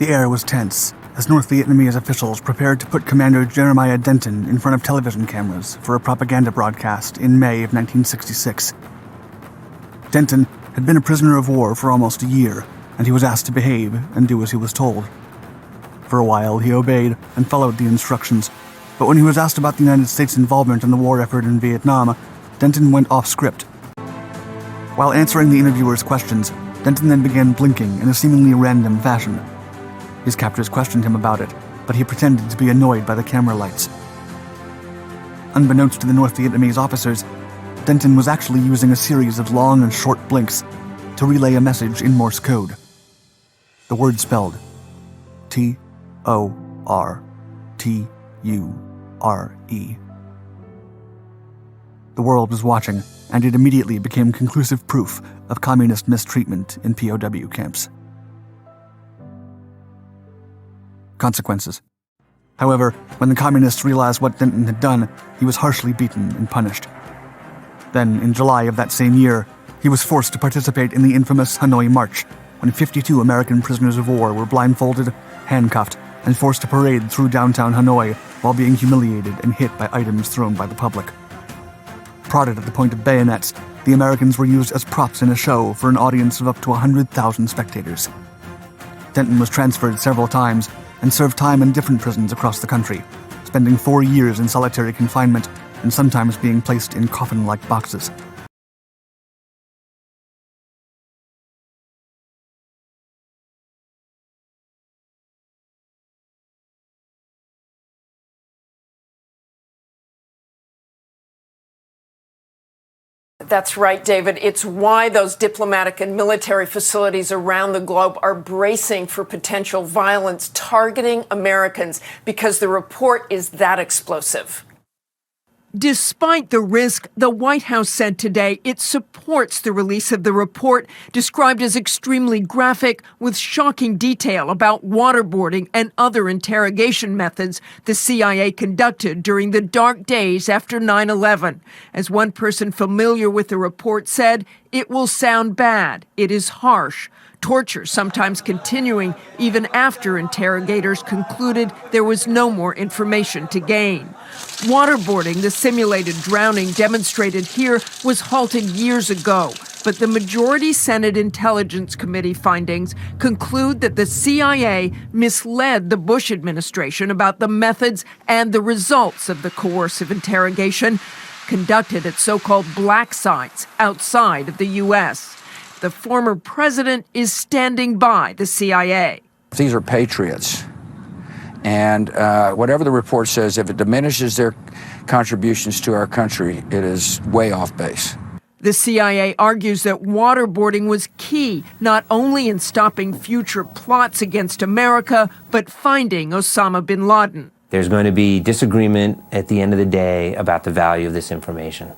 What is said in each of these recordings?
The air was tense as North Vietnamese officials prepared to put Commander Jeremiah Denton in front of television cameras for a propaganda broadcast in May of 1966. Denton had been a prisoner of war for almost a year, and he was asked to behave and do as he was told. For a while, he obeyed and followed the instructions, but when he was asked about the United States' involvement in the war effort in Vietnam, Denton went off script. While answering the interviewer's questions, Denton then began blinking in a seemingly random fashion. His captors questioned him about it, but he pretended to be annoyed by the camera lights. Unbeknownst to the North Vietnamese officers, Denton was actually using a series of long and short blinks to relay a message in Morse code. The word spelled T-O-R-T-U-R-E. The world was watching, and it immediately became conclusive proof of communist mistreatment in POW camps. Consequences. However, when the communists realized what Denton had done, he was harshly beaten and punished. Then, in July of that same year, he was forced to participate in the infamous Hanoi March, when 52 American prisoners of war were blindfolded, handcuffed, and forced to parade through downtown Hanoi while being humiliated and hit by items thrown by the public. Prodded at the point of bayonets, the Americans were used as props in a show for an audience of up to 100,000 spectators. Denton was transferred several times and served time in different prisons across the country, spending 4 years in solitary confinement and sometimes being placed in coffin-like boxes. That's right, David. It's why those diplomatic and military facilities around the globe are bracing for potential violence targeting Americans, because the report is that explosive. Despite the risk, the White House said today it supports the release of the report, described as extremely graphic, with shocking detail about waterboarding and other interrogation methods the CIA conducted during the dark days after 9/11. As one person familiar with the report said, it will sound bad. It is harsh. Torture sometimes continuing even after interrogators concluded there was no more information to gain. Waterboarding, the simulated drowning demonstrated here, was halted years ago, but the majority Senate Intelligence Committee findings conclude that the CIA misled the Bush administration about the methods and the results of the coercive interrogation conducted at so-called black sites outside of the U.S. The former president is standing by the CIA. These are patriots. And whatever the report says, if it diminishes their contributions to our country, it is way off base. The CIA argues that waterboarding was key, not only in stopping future plots against America, but finding Osama bin Laden. There's going to be disagreement at the end of the day about the value of this information.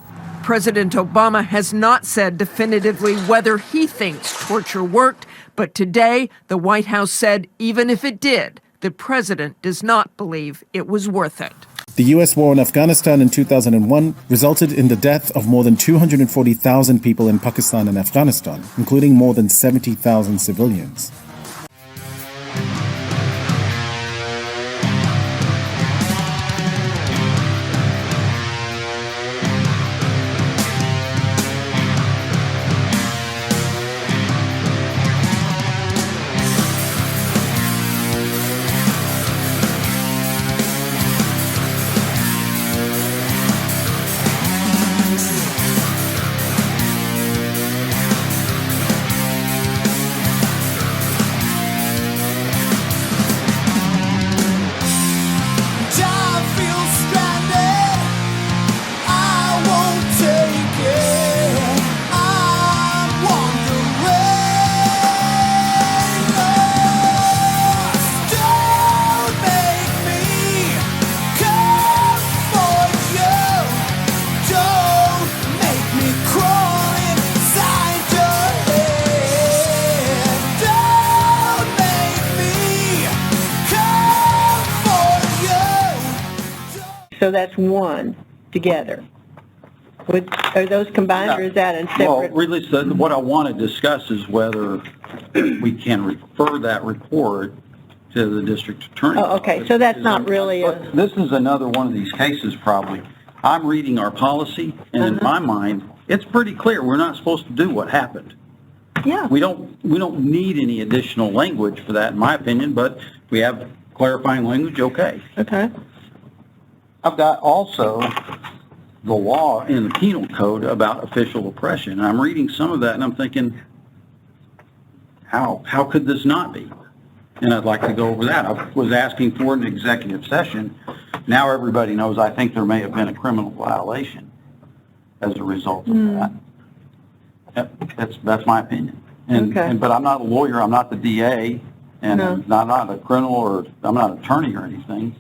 President Obama has not said definitively whether he thinks torture worked, but today the White House said even if it did, the president does not believe it was worth it. The U.S. war in Afghanistan in 2001 resulted in the death of more than 240,000 people in Pakistan and Afghanistan, including more than 70,000 civilians. So that's one together. Are those combined, or is that in separate? Well, really, what I want to discuss is whether we can refer that report to the district attorney. Oh, okay, so that's not really a... This is another one of these cases probably. I'm reading our policy, and in my mind, it's pretty clear we're not supposed to do what happened. Yeah. We don't need any additional language for that, in my opinion, but if we have clarifying language, okay. Okay. I've got also the law in the penal code about official oppression. And I'm reading some of that and I'm thinking, how could this not be? And I'd like to go over that. I was asking for an executive session. Now everybody knows I think there may have been a criminal violation as a result of that. That's my opinion. But I'm not a lawyer. I'm not the DA. And I'm not a criminal or I'm not an attorney or anything.